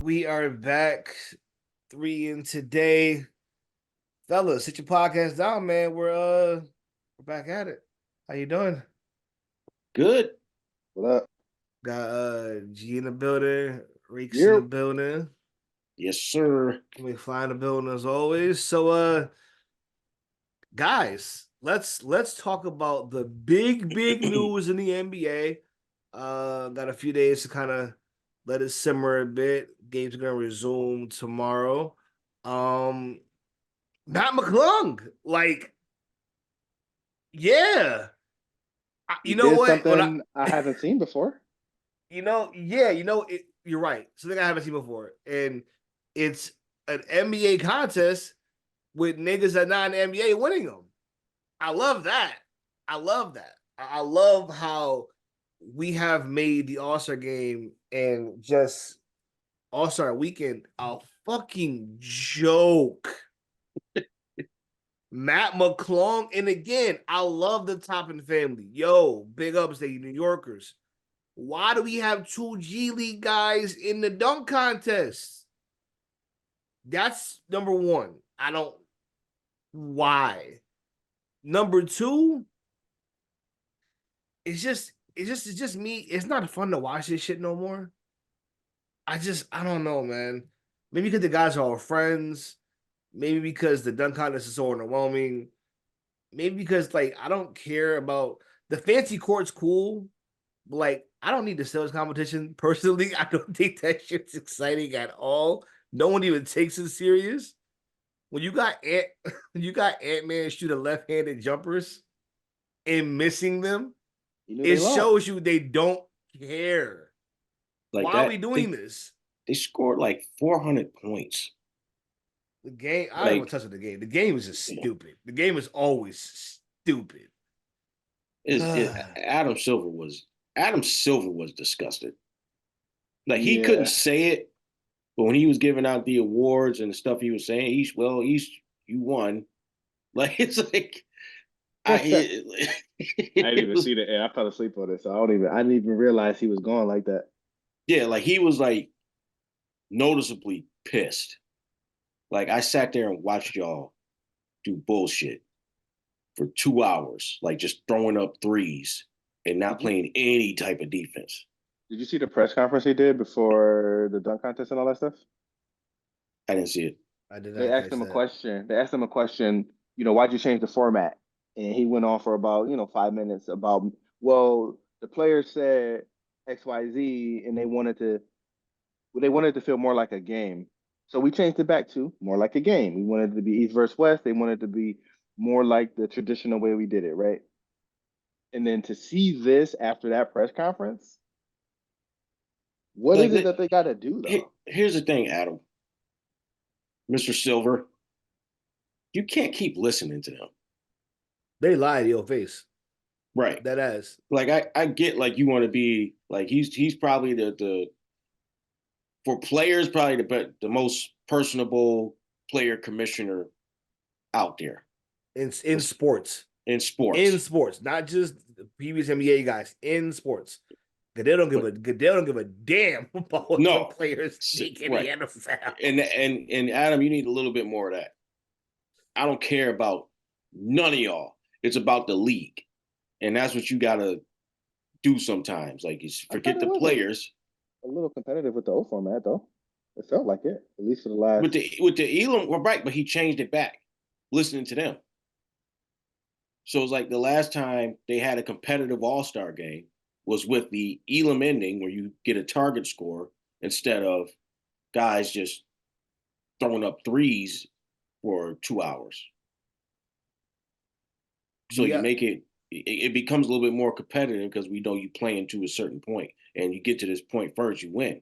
We are back, three in today. Fellas, sit your podcast down, man. We're back at it. How you doing? Good. What up? Got G in the building, Reeks in the Yep. building. Yes, sir. We fly in the building as always. So guys, let's talk about the big news in the NBA. Got a few days to kind of let it simmer a bit. Games are gonna resume tomorrow. Um Matt McClung, like, yeah. He You know did what? When I, something I haven't seen before. yeah, you're right. Something I haven't seen before, and it's an NBA contest with niggas that not in the NBA winning them. I love that. I love that. I love how we have made the All Star game and just All Star weekend a fucking joke. Matt McClung, and again, I love the Toppin family. Yo, big ups to you New Yorkers. Why do we have two G League guys in the dunk contest? That's number one. I don't. Why? Number two, it's just me. It's not fun to watch this shit no more. I don't know, man. Maybe because the guys are all friends. Maybe because the dunk contest is so underwhelming. Maybe because like I don't care about the fancy court's cool, but like I don't need the sales competition personally. I don't think that shit's exciting at all. No one even takes it serious. When you got when you got Ant Man shooting left-handed jumpers and missing them, He knew it they lost. shows you they don't care. Like Why are we that, doing this? they scored like 400 points. The game, I don't even Like, touch the game. The game is just you know, stupid. The game is always stupid. Adam Silver was disgusted. Like he couldn't Yeah. say it, but when he was giving out the awards and the stuff he was saying, East, you won. Like it's like I I it, didn't it even was see the end. I fell asleep on it, so I didn't even realize he was gone like that. yeah, like he was like noticeably pissed. Like I sat there and watched y'all do bullshit for 2 hours, like just throwing up threes and not Did you playing any type of defense. did you see the press conference he did before the dunk contest and all that stuff? I didn't see it. I did They not asked catch him a that. question. They asked him a question, why'd you change the format? And he went on for about, 5 minutes about, well, the players said XYZ and they wanted to feel more like a game. So we changed it back to more like a game. We wanted it to be East versus West. They wanted it to be more like the traditional way we did it, right? And then to see this after that press conference, what Like is it that they got to do though? here's the thing, Adam, Mr. Silver, you can't keep listening to them. They lied to your face. Right. That ass. Like I get like you want to be like he's probably the for players probably the most personable player commissioner out there In sports. in In sports. sports, not just the previous NBA guys, in sports. But Goodell don't give a damn about what the no, players think in the right. NFL. And Adam, you need a little bit more of that. I don't care about none of y'all. It's about the league, and that's what you gotta do sometimes. Like, you I thought forget it the was players. a little competitive with the old format though. It felt like it, at least for the With last. the Elam, well, right, but he changed it back. Listening to them, so it's like the last time they had a competitive All Star game was with the Elam ending, where you get a target score instead of guys just throwing up threes for 2 hours. So you Yeah, make it becomes a little bit more competitive because we know you playing to a certain point, and you get to this point first, you win.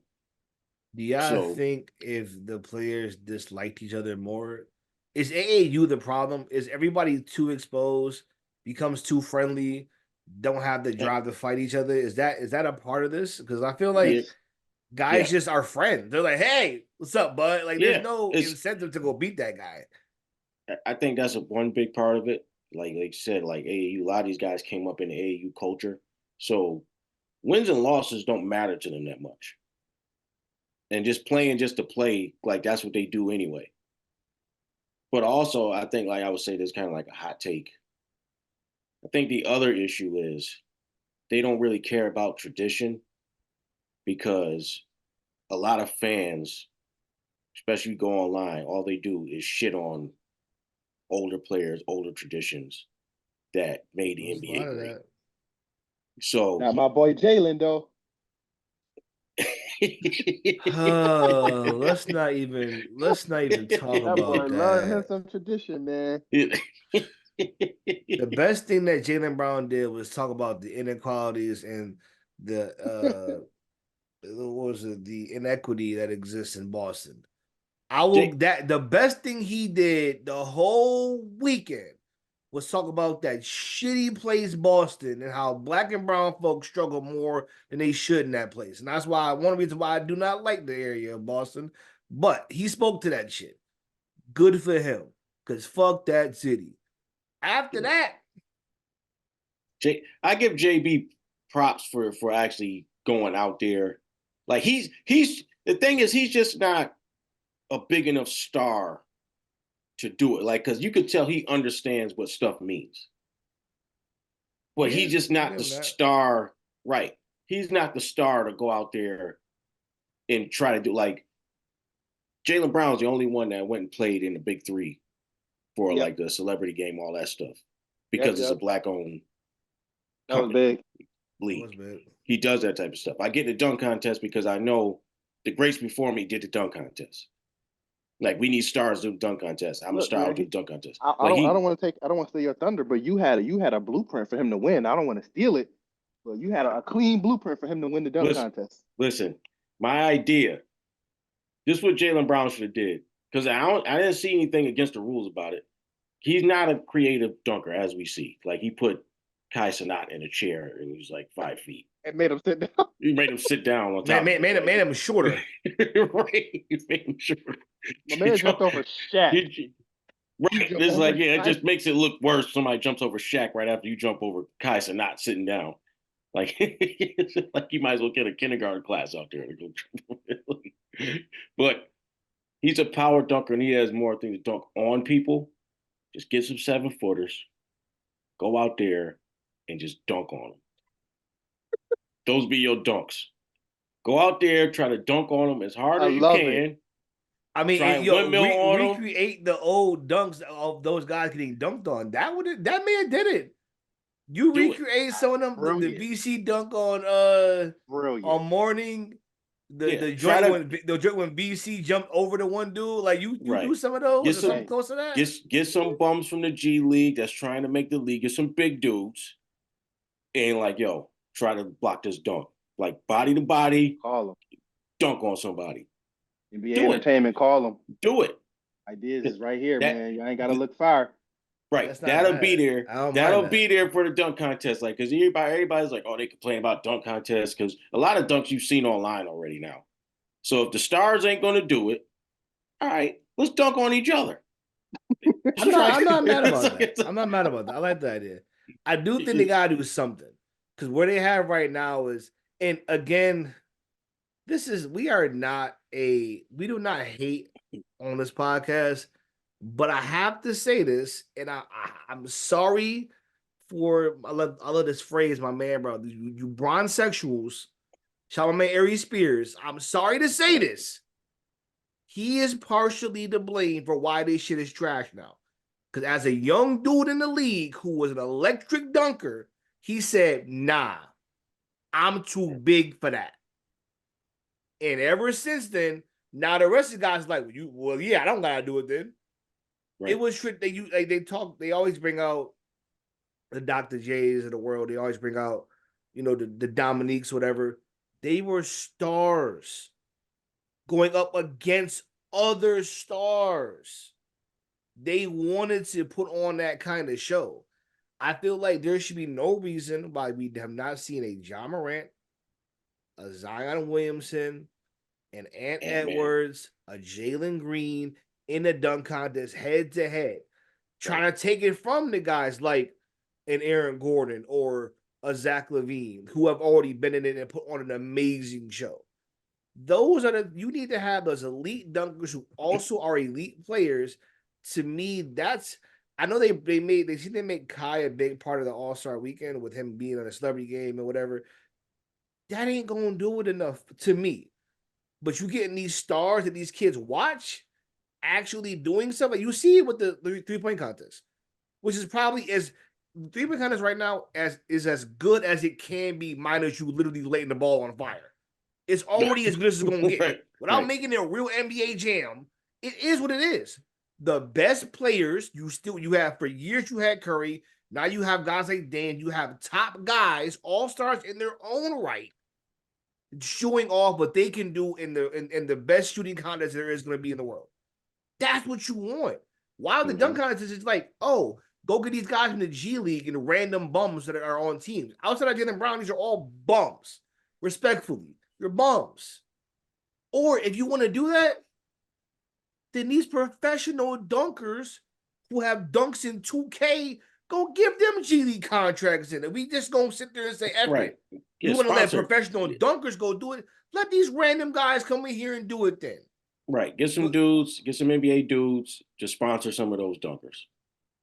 do y'all So think if the players disliked each other more, is AAU the problem? Is everybody too exposed, becomes too friendly, don't have the eh, drive to fight each other? Is that a part of this? Because I feel yeah, like guys yeah, just are friends. They're like, hey, what's up, bud? Like, there's yeah. no It's incentive to go beat that guy. I think that's one big part of it. Like you said, like AAU, a lot of these guys came up in the AAU culture, so wins and losses don't matter to them that much. and just playing just to play, like that's what they do anyway. But also, I think, like I would say, there's kind of like a hot take. I think the other issue is they don't really care about tradition because a lot of fans, especially go online, all they do is shit on older players, older traditions that made the There's a NBA lot of great. that. So Not my boy Jalen though. Let's not even talk That boy about love him that. some tradition, man. The best thing that Jaylen Brown did was talk about the inequalities and the what was it, the inequity that exists in Boston. I will that the best thing he did the whole weekend was talk about that shitty place Boston and how black and brown folks struggle more than they should in that place. And that's why one reason why I do not like the area of Boston. But he spoke to that shit. Good for him. Cause fuck that city. After that, I give JB props for actually going out there. Like he's the thing is he's just not a big enough star to do it. Like because you could tell he understands what stuff means, but yeah, he's just not give the him that. star. Right? He's not the star to go out there and try to do like Jaylen Brown's the only one that went and played in the Big Three for Yep. like the celebrity game, all that stuff, Yep, because it's a yep. black-owned That was company big. league. Was big. He does that type of stuff. I get the dunk contest because I know the greats before me did the dunk contest. Like we need stars to do dunk contest. I'm a Look, star. I'll man, do the dunk contest. I Like don't want to take I don't want to steal your thunder, but you had a blueprint for him to win. I don't want to steal it, but you had a clean blueprint for him to win the dunk listen, contest. listen. My idea. This is what Jaylen Brown should have did because I didn't see anything against the rules about it. He's not a creative dunker as we see. Like he put Kai Cenat in a chair and he was like 5 feet. It made him sit down. He made him sit down on top. Made him shorter. Right. He made him shorter. My man jumped over Shaq. Right. It's like, yeah, it just makes it look worse. Somebody jumps over Shaq right after you jump over Kai Cenat sitting down. Like, like you might as well get a kindergarten class out there. But he's a power dunker and he has more things to dunk on people. Just get some 7-footers, go out there and just dunk on them. Those be your dunks. Go out there, try to dunk on them as hard as you can. It. I mean, try recreate the old dunks of those guys getting dunked on. That man did it. You recreate some of them, the VC dunk on Morning, the joint when BC jumped over the one dude, like you do some of those, or something close to that. Get some bums from the G League that's trying to make the league. Get some big dudes, and like yo, try to block this dunk, like body to body, call them, dunk on somebody. NBA Entertainment, call them. Do it. Ideas is right here, man. You ain't gotta look far. Right, that'll be there. That'll be there for the dunk contest. Like, because everybody's like, oh, they complain about dunk contests because a lot of dunks you've seen online already now. So if the stars ain't going to do it, all right, let's dunk on each other. I'm not mad about that. I'm not mad about that. I like the idea. I do think they gotta do something because where they have right now is, and again, we do not hate on this podcast. But I have to say this, and I'm sorry for I love this phrase, my man, bro. You bronze sexuals. Shout out my man Aries Spears. I'm sorry to say this. He is partially to blame for why this shit is trash now. Because as a young dude in the league who was an electric dunker, he said, nah, I'm too big for that. And ever since then, now the rest of the guys like, I don't gotta do it then. Right. It was they always bring out the Dr. J's of the world. They always bring out, the Dominiques, whatever. They were stars going up against other stars. They wanted to put on that kind of show. I feel like there should be no reason why we have not seen a Ja Morant, a Zion Williamson, an Ant Edwards, a Jalen Green in a dunk contest head to head, trying to take it from the guys like an Aaron Gordon or a Zach LaVine who have already been in it and put on an amazing show. Those are you need to have those elite dunkers who also are elite players. To me, that's I know they make Kai a big part of the All-Star weekend with him being on a celebrity game and whatever. That ain't gonna do it enough to me. But you getting these stars that these kids watch actually doing stuff. Like you see it with the 3-point contest, which is probably as 3-point contest right now as good as it can be, minus you literally lighting the ball on fire. It's already as good as it's gonna get. Right, Without right. making it a real NBA jam, it is what it is. The best players you have for years, you had Curry. Now you have guys like Dan. You have top guys, all stars in their own right, showing off what they can do in the best shooting contest there is going to be in the world. That's what you want. While the dunk contest is like, oh, go get these guys in the G League and random bums that are on teams. Outside of Jaylen Brown, these are all bums. Respectfully, you're bums. Or if you want to do that, then these professional dunkers who have dunks in 2K, go give them G League contracts in it. We just gonna sit there and say, F Right. it. Yeah, You want to let sponsor. professional dunkers go do it? Let these random guys come in here and do it then. Right. Get some dudes, get some NBA dudes to sponsor some of those dunkers.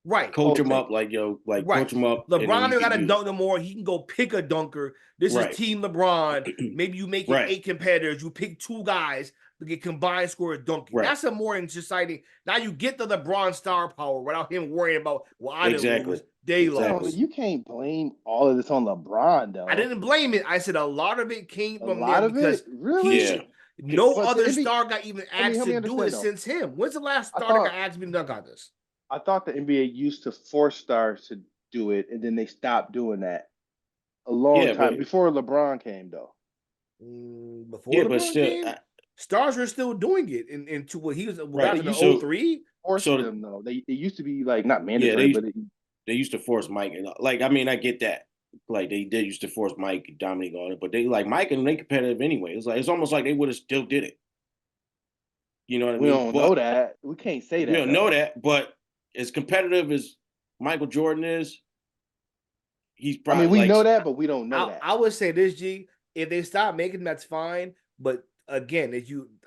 Right. Coach them Okay. up like Right. coach them up. and then LeBron you don't got can to use- dunk no more. He can go pick a dunker. This Right. is Team LeBron. Maybe you make it Right. 8 competitors. You pick 2 guys to get combined score dunking. Right. That's a more exciting. Now you get the LeBron star power without him worrying about, well, I didn't Exactly. lose. They Exactly. lost. You can't blame all of this on LeBron, though. I didn't blame it. I said a lot of it came A from lot there of because it, really. Yeah. no But other the NBA star got even help me asked to do understand, it though. since him. When's the last I star that thought- got asked to be dunk contest? I thought the NBA used to force stars to do it, and then they stopped doing that a long Yeah, time but- before LeBron came, though. Before Yeah, LeBron but still, came, stars were still doing it into what he was Right. back in the So- 03. Forced So- them, though. They used to be like not mandatory, they- but They used to force Mike and I get that. Like they did used to force Mike, Dominic on it, but they like Mike and they competitive anyway. It's almost like they would have still did it. You know what I we mean? don't But- know that. We can't say that. We don't know though. that, but as competitive as Michael Jordan is, he's I probably mean, we like, know that, but we don't know that. I would say this, G. If they stop making, that's fine. But again,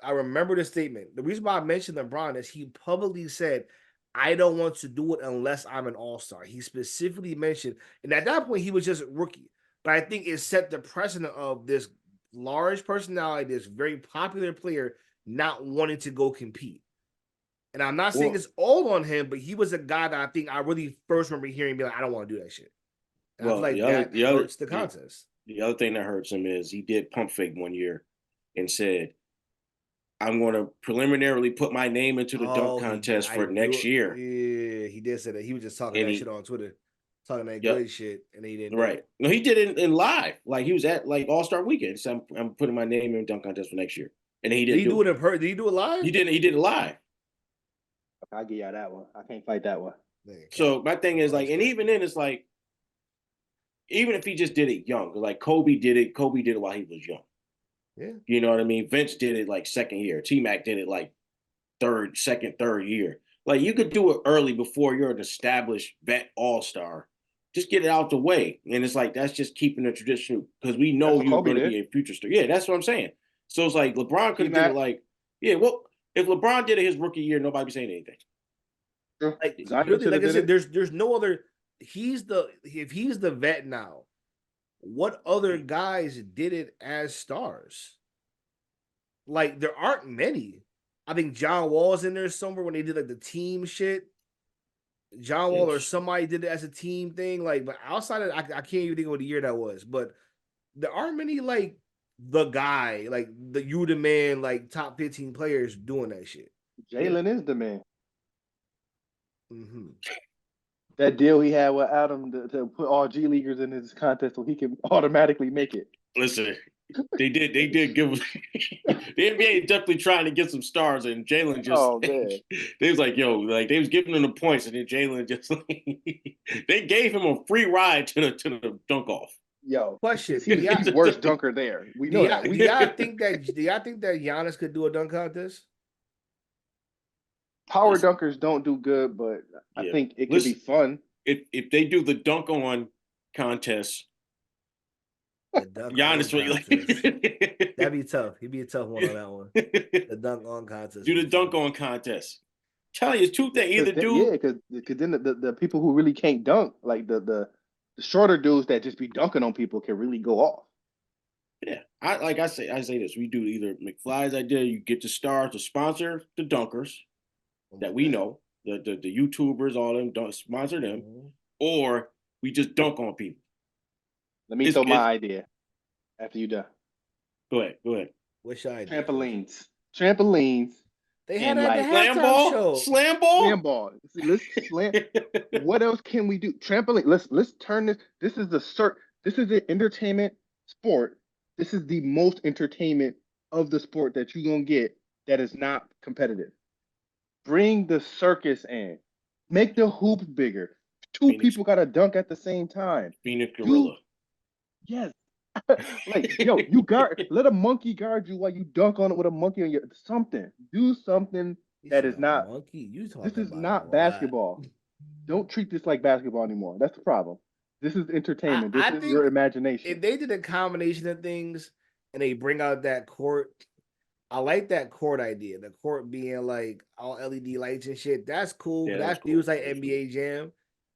I remember the statement. The reason why I mentioned LeBron is he publicly said, "I don't want to do it unless I'm an all-star." He specifically mentioned, and at that point, he was just a rookie. But I think it set the precedent of this large personality, this very popular player, not wanting to go compete. And I'm not saying Well- it's all on him, but he was a guy that I think I really first remember hearing be like, "I don't want to do that shit." And I Well, feel like the other- that the other- hurts the contest. the other thing that hurts him is he did pump fake one year and said, I'm going to preliminarily put my name into the dunk contest for next year. Yeah, he did say that. He was just talking And that he- shit on Twitter, talking that Yep. good shit, and he didn't. do Right. it. No, he did it in live. Like he was at like All-Star Weekend. He said, I'm putting my name in the dunk contest for next year. And then he Did didn't he do it in person? Did he do it live? He did it live. I'll give y'all that one. I can't fight that one. Man, So my thing is like, and That's even then it's like, even if he just did it young, like Kobe did it while he was young. Yeah. You know what I mean? Vince did it like second year. T-Mac did it like second, third year. Like you could do it early before you're an established vet all-star. Just get it out the way. And it's like, that's just keeping the tradition because we know That's what you're Kobe going to did. be a future star. Yeah, that's what I'm saying. So it's like LeBron could have did T-Mac. it like, yeah, well, if LeBron did it his rookie year, nobody be saying anything. like Zion really, shoulda like I did said, it. there's no other. If he's the vet now, what other guys did it as stars? Like there aren't many. I think John Wall's in there somewhere when they did like the team shit. John Wall or Yes. somebody did it as a team thing. Like, but outside of I can't even think of what the year that was. But there aren't many like the guy, like the man, like top 15 players doing that shit. Jalen is the man. Mm-hmm. That deal he had with Adam to put all G Leaguers in his contest so he can automatically make it. Listen, they did give the NBA is definitely trying to get some stars, and Jalen just Oh, man. they was like, yo, like they was giving him the points, and then Jalen just like they gave him a free ride to the dunk off. Yo, Question: he's worst dunker there. We know that. Do y'all think that Giannis could do a dunk contest? Power Listen. dunkers don't do good, but I Yeah. think it could be Listen. fun. If they do the dunk on contest, The dunk Giannis on will contest. That'd be be tough. He'd be a tough one on that one. The dunk on contest. Do the would be dunk funny. on contest. Tell you, it's two things. Either do because then the people who really can't dunk, like the shorter dudes that just be dunking on people, can really go off. Yeah, I say this. We do either McFly's idea. You get the stars to sponsor the dunkers that we know, the YouTubers, all them don't sponsor them, or we just dunk on people. Let me throw my idea after you done. Go ahead. What's your idea? Trampolines. They had and at the like halftime show. Slam ball. See, let's slam. What else can we do? Trampoline. Let's turn this. This is the entertainment sport. This is the most entertainment of the sport that you're gonna get that is not competitive. Bring the circus in. Make the hoops bigger. Two people gotta dunk at the same time. Phoenix Gorilla. Yes. Like, yo, you let a monkey guard you while you dunk on it with a monkey on your something. Do something that is not monkey. This is not basketball. Don't treat this like basketball anymore. That's the problem. This is entertainment. This is your imagination. If they did a combination of things and they bring out that court, I like that court idea. The court being like all LED lights and shit. That's cool. Yeah, that feels like NBA Jam.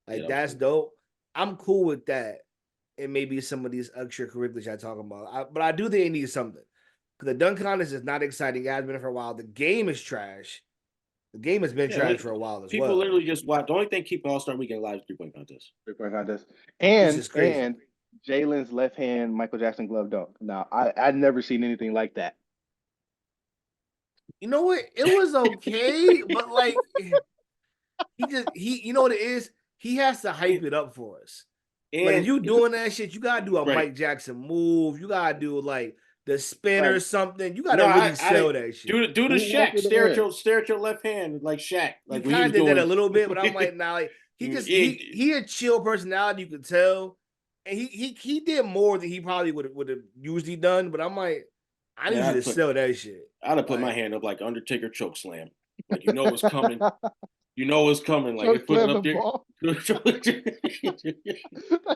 Like that's dope. I'm cool with that. And maybe some of these extracurriculars y'all talking about. But I do think it needs something. Because the dunk contest is not exciting. It has been for a while. The game is trash. The game has been trash for a while as well. People literally just watch. The only thing keeping All-Star Weekend live is 3-point contest. 3-point contest. And Jalen's left hand Michael Jackson glove dunk. Now, I'd never seen anything like that. You know what? It was okay, but like he you know what it is? He has to hype it up for us. And like, if you doing that shit, you gotta do a Mike Jackson move. You gotta do like the spin or something. You gotta really sell that shit. Do the Shaq, stare at your left hand like Shaq. Like he kind of did that a little bit, but I'm like, nah, like he a chill personality, you could tell. And he did more than he probably would have usually done. But I'm like, I need you to sell that shit. I'd have put my hand up like Undertaker choke slam. Like you know it's coming. You know it's coming. Like it put it up there.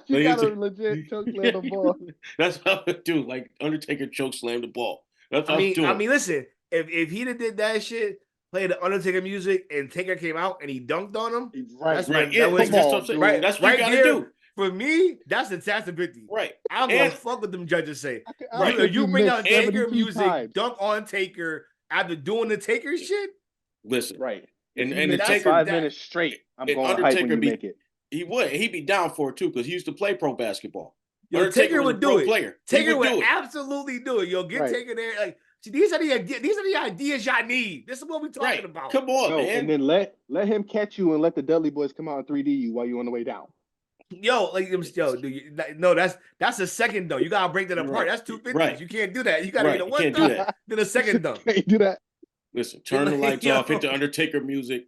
You got a legit choke slam the ball. That's how I do. Like Undertaker choke slam the ball. That's how I mean, listen. If he did that shit, played the Undertaker music, and Taker came out and he dunked on him, that's what you gotta do. For me, that's the test of 50. Right. I don't give a fuck what them judges say. You bring out Taker music, dunk on Taker after doing the Taker shit. Listen, right. And the Taker 5 minutes straight. I'm going to hype when you make it. He'd be down for it too because he used to play pro basketball. Taker would do it. Taker would absolutely do it. Get Taker there. Like, see, these are the ideas y'all need. This is what we're talking about. Come on, man. And then let him catch you and let the Dudley Boys come out and 3D you while you're on the way down. That's a second dunk. You gotta break that apart. That's 250s. Right. You can't do that. You gotta get a one dunk, then a second dunk. Can't do that. Listen, turn the lights off, hit the Undertaker music.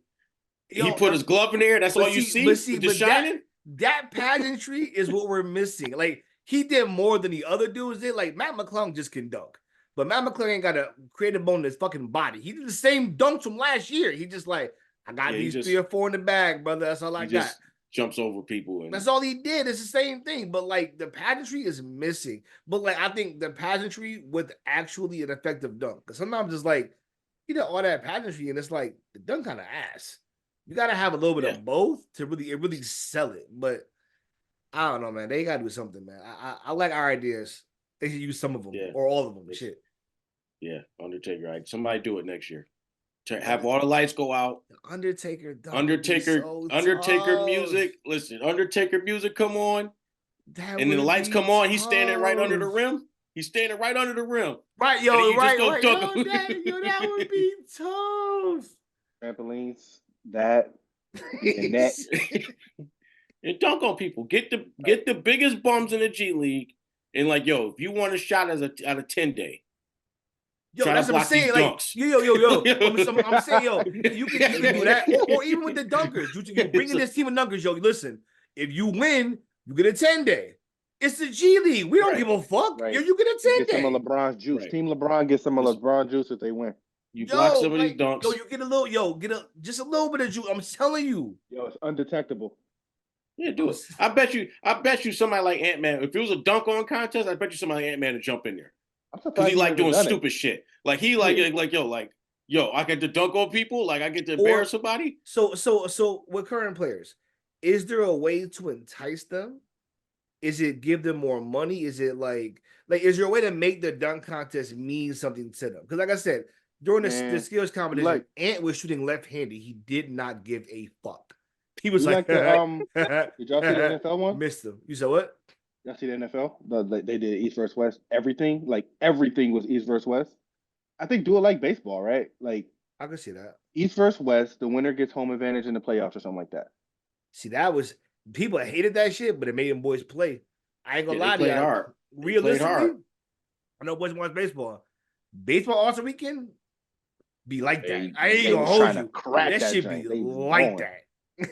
He put his glove in there. That's all you see. But shining. That pageantry is what we're missing. Like he did more than the other dudes did. Like Matt McClung just can dunk, but Matt McClung ain't got a creative bone in his fucking body. He did the same dunks from last year. He just like I got these 3 or 4 in the bag, brother. That's all I got. Just jumps over people. That's all he did. It's the same thing. But like the pageantry is missing. But like I think the pageantry with actually an effective dunk. Because sometimes it's like you know all that pageantry and it's like the dunk kind of ass. You gotta have a little bit of both to really sell it. But I don't know, man. They gotta do something, man. I like our ideas. They should use some of them or all of them. Shit. Yeah, Undertaker. Right. Somebody do it next year. Have all the lights go out. The Undertaker music. Listen, Undertaker music come on. And then the lights come on. He's standing right under the rim. Right, yo, right. That would be tough. Trampolines, that, and that. And dunk on people. Get the biggest bums in the G League. And like, yo, if you want a shot at a 10-day. Yo, that's what I'm saying. Like, yo. I'm saying, yo, you can do that. Or even with the dunkers. You bring in this team of dunkers, yo, listen, if you win, you get a 10-day. It's the G League. We don't give a fuck. Yo, you get a 10-day. Get some of LeBron's juice. Team LeBron gets some of LeBron juice if they win. You block some of these dunks. Yo, you get a little, just a little bit of juice. I'm telling you. Yo, it's undetectable. Yeah, do it. I bet you somebody like Ant-Man, if it was a dunk on contest, I bet you somebody like Ant-Man to jump in there. I'm because surprised he he like hasn't doing done it. stupid shit. Like he Yeah. like yo, I get to dunk on people. Like I get to Or embarrass somebody. so with current players, is there a way to entice them? Is it give them more money? Is it like is there a way to make the dunk contest mean something to them? Because like I said, during the Man, skills you competition, like Ant was shooting left-handed. He did not give a fuck. He was you like, like the did y'all see the NFL one? missed him. You said what? Y'all see the NFL? They did East versus West. Everything was East versus West. I think do it like baseball, right? Like I could see that. East versus West, the winner gets home advantage in the playoffs or something like that. See, that was people hated that shit, but it made them boys play. I ain't gonna Yeah, they lie to played you. hard. They played Realistically, hard. I know boys watch baseball. Baseball All-Star Weekend be like that. I ain't They gonna was hold trying to you. crack That that shit be joint. They was like going. that.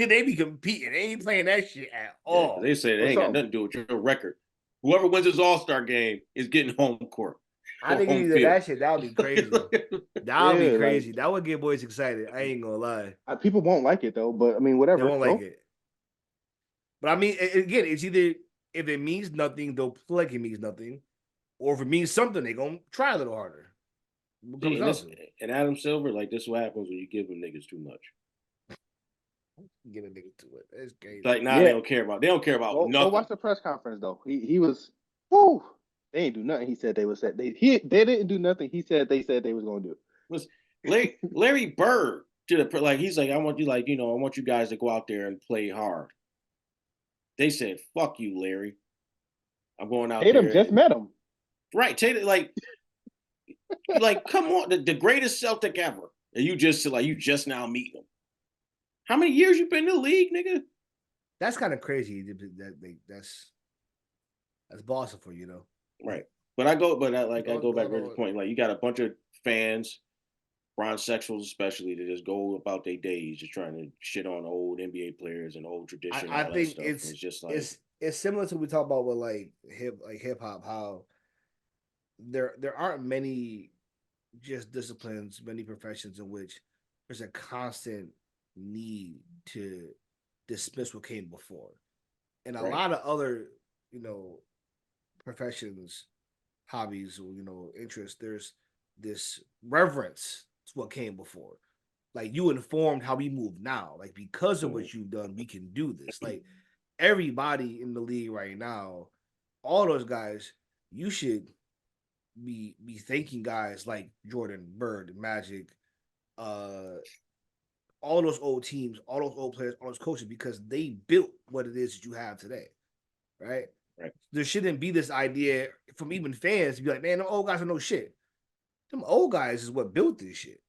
They be competing. They ain't playing that shit at Yeah, because all. they say they What's ain't got up? nothing to do with your record. Whoever wins this All-Star game is getting home court I or think if home you did field. that shit, that would be crazy. That would be Yeah, like crazy. That would get boys excited. I ain't gonna lie. people won't like it though, but I mean, They whatever. won't like Go. it. But I mean, again, it's either if it means nothing, they'll play like it means nothing, or if it means something, they gonna try a little harder. What See, comes down to and Adam Silver, like this is what happens when you give them niggas too much. get a nigga to it. That's crazy. Like now Yeah, they don't care about go nothing. watch the press conference though. He was, whoo. They ain't do nothing. He said they was said they didn't do nothing. He said they was gonna do. Was Larry Bird to the like he's like I want you like I want you guys to go out there and play hard. They said fuck you, Larry. I'm going out Tatum there just and met him. right. Tatum like come on the greatest Celtic ever, and you just now meet them. How many years you been in the league, nigga? That's kind of crazy. That's Boston for you, Right. But I go back to the Go. point. Like you got a bunch of fans, sexuals especially, that just go about their days just trying to shit on old NBA players and old tradition and I all that think stuff. And it's just like it's similar to what we talk about with hip hop. How there aren't many just disciplines, many professions in which there's a constant need to dismiss what came before, and a right. lot of other professions, hobbies, or interests. There's this reverence to what came before. Like you informed how we move now. Like because of what you've done, we can do this. Like everybody in the league right now, all those guys, you should be thanking guys like Jordan, Bird, Magic, all those old teams, all those old players, all those coaches, because they built what it is that you have today, right? Right. There shouldn't be this idea from even fans to be like, man, the old guys are no shit. Them old guys is what built this shit.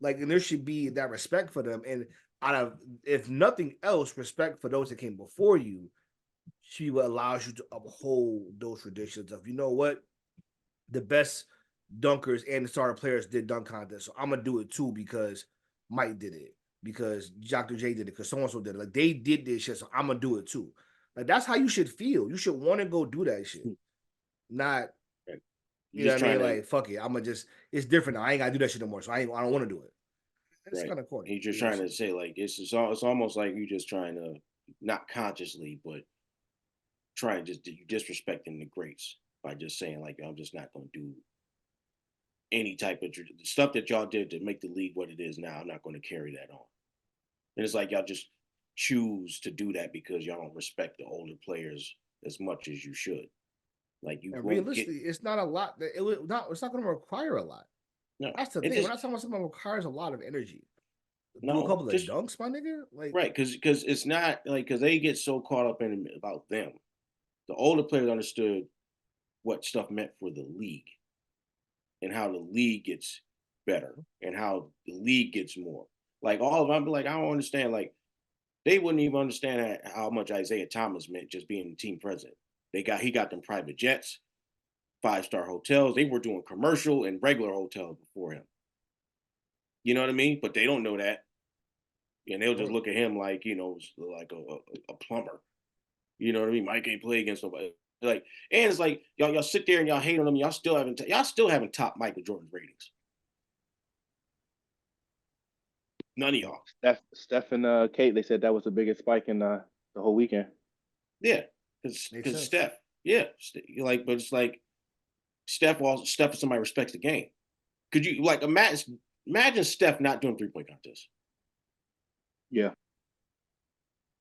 Like, and there should be that respect for them. And out of, if nothing else, respect for those that came before you should be what allows you to uphold those traditions of, you know what, the best dunkers and the starter players did dunk contests. So I'm gonna do it too because Mike did it, because Dr. J did it, because so and so did it. Like they did this shit, so I'm gonna do it too. Like that's how you should feel. You should want to go do that shit, not you know what I mean. Like fuck it, I'm gonna just. It's different now. I ain't gotta do that shit no more. So I don't want to do it. It's right. kind of corny. He's just trying to say like it's almost like you just trying to not consciously, but trying to you disrespecting the greats by just saying like I'm just not gonna do any type of stuff that y'all did to make the league what it is now. I'm not going to carry that on. And it's like y'all just choose to do that because y'all don't respect the older players as much as you should. Like you realistically, it's not a lot. It's not going to require a lot. No, that's the thing. We're not talking about something that requires a lot of energy. Do a couple of dunks, my nigga. Like right, because it's not like because they get so caught up in about them. The older players understood what stuff meant for the league and how the league gets better and how the league gets more. Like all of them, like I don't understand. Like they wouldn't even understand how much Isaiah Thomas meant just being the team president. He got them private jets, 5-star hotels. They were doing commercial and regular hotels before him. You know what I mean? But they don't know that, and they'll just look at him like like a plumber. You know what I mean? Mike ain't play against nobody. Like, and it's like y'all sit there and y'all hate on him. Y'all still haven't topped Michael Jordan's ratings. None of y'all. Steph and Kate, they said that was the biggest spike in the whole weekend. Yeah, because Steph. Yeah, like, but it's like Steph is somebody who respects the game. Could you like imagine Steph not doing 3-point contests? Yeah.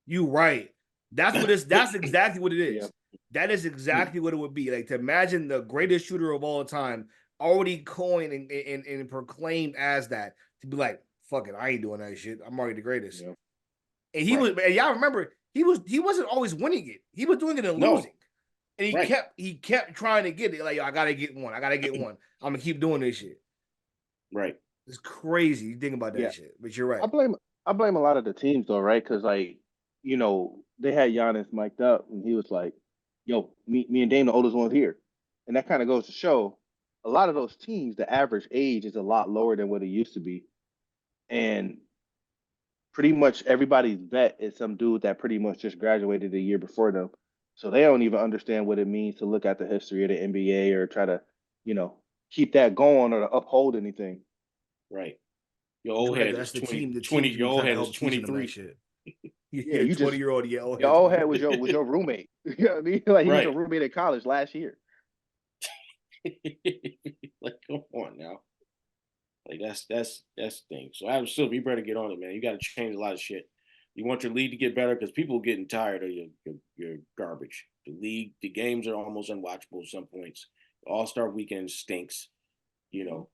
You right. That's what it's. That's exactly what it is. Yeah. That is exactly what it would be. Like to imagine the greatest shooter of all time already coined and proclaimed as that, to be like, fuck it, I ain't doing that shit. I'm already the greatest. Yeah. And he was, and y'all remember, he wasn't always winning it. He was doing it and No. losing. And he kept trying to get it. Like, yo, I gotta get one. I'm gonna keep doing this shit. Right. It's crazy. You think about that shit. But you're right. I blame a lot of the teams though, right? Because like, you know, they had Giannis mic'd up and he was like, yo, me and Dame the oldest ones here. And that kind of goes to show a lot of those teams, the average age is a lot lower than what it used to be. And pretty much everybody's vet is some dude that pretty much just graduated a year before them. So they don't even understand what it means to look at the history of the NBA or try to, you know, keep that going or to uphold anything. Right. Your old head is 20. Your old head is 23. Yeah, you 20-year-old. Yeah, your old head was your roommate. You know what I mean? Like he was your roommate at college last year. Like, come on now. Like that's the thing. So Adam Silver, you better get on it, man. You got to change a lot of shit. You want your league to get better because people are getting tired of your garbage. The games are almost unwatchable at some points. All-Star weekend stinks. You know.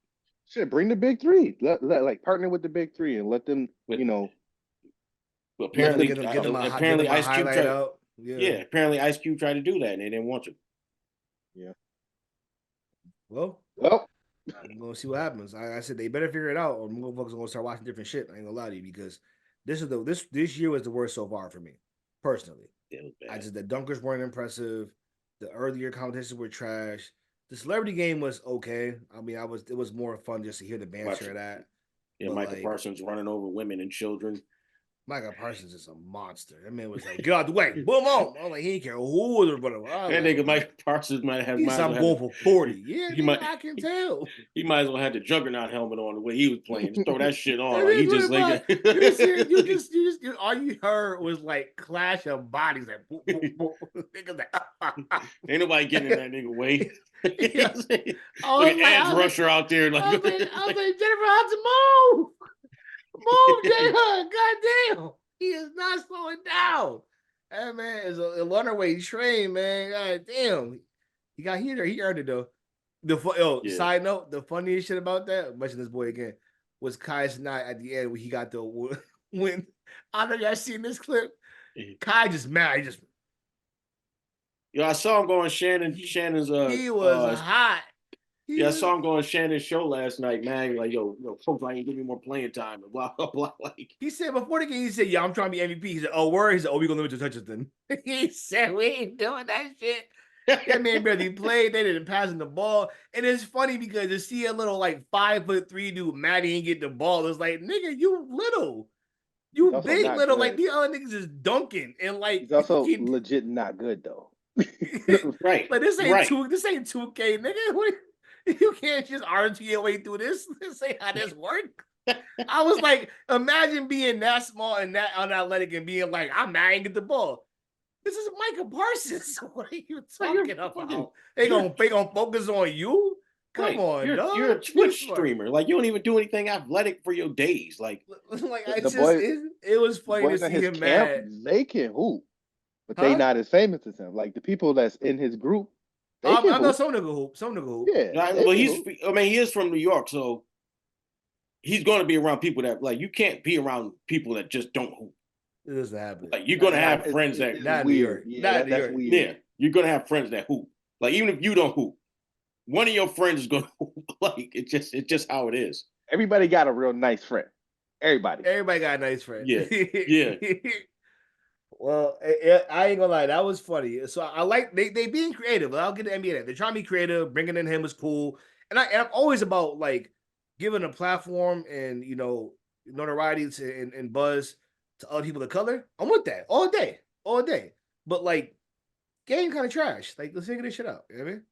Shit, bring the big three. Like partner with the big three and let them, you know. Apparently, apparently Ice Cube tried out. Yeah, apparently Ice Cube tried to do that and they didn't want to. Yeah. Well, I'm gonna see what happens. I said they better figure it out, or motherfuckers are gonna start watching different shit. I ain't gonna lie to you because this year was the worst so far for me, personally. The dunkers weren't impressive. The earlier competitions were trash. The celebrity game was okay. I mean, it was more fun just to hear the banter of that. Yeah, Michael Parsons running over women and children. Michael Parsons is a monster. That man was like, get out the way, boom, boom. I'm like, he ain't care who was but that nigga Michael Parsons might have. He's some goal for 40. Yeah, I can tell. He might as well have the Juggernaut helmet on the way he was playing. Just throw that shit on. Like, he just like all you heard was like clash of bodies, like boop, boop, boop. Niggas like, ain't nobody getting in that nigga way. Yeah. Look at Edge Rusher out there. Like, I was like, Jennifer Hudson, move. Move, J-Hud. Goddamn. He is not slowing down. That man is a runaway train, man. God damn. He earned it though. Side note, the funniest shit about that, I'll mention this boy again, was Kai Cenat at the end when he got the when I don't know y'all seen this clip. Kai just mad. He just I saw him going Shannon's he was hot. I saw him go on Shannon's show last night, man. Like, yo, folks, I ain't give me more playing time and blah, blah, blah. Like, he said before the game, he said, yeah, I'm trying to be MVP. He said, oh, word? He said, oh, we gonna limit your touches then. He said, we ain't doing that shit. That man barely played. They didn't pass him the ball. And it's funny because to see a little like 5'3" dude, Maddie ain't get the ball. It's like, nigga, you little. You big little. Good. Like the other niggas is dunking. And like he's also legit not good though. Right. Like this ain't 2K, nigga. You can't just RT your way through this. This ain't how this works. I was like, imagine being that small and that unathletic and being like, I'm not gonna get the ball. This is Michael Parsons. What are you talking about? They gonna focus on you? Come on, you're a Twitch streamer. Like you don't even do anything athletic for your days. Like it was funny to see him mad. They can hoop, but they not as famous as him. Like the people that's in his group. I know some nigga hoop. Yeah, but he is from New York, so he's going to be around people that like you can't be around people that just don't hoop. It doesn't happen. Like you're going to have friends that not weird. Yeah, that's weird. Yeah, you're going to have friends that hoop. Like even if you don't hoop, one of your friends is going to hoop. Like it's just how it is. Everybody got a real nice friend. Everybody got a nice friend. Yeah. Well, I ain't gonna lie, that was funny. So I like they being creative. I'll get the NBA. They're trying to be creative. Bringing in him was cool, and I'm always about like giving a platform and notoriety and buzz to other people of color. I'm with that all day. But like, game kind of trash. Like let's figure this shit out. You know what I mean?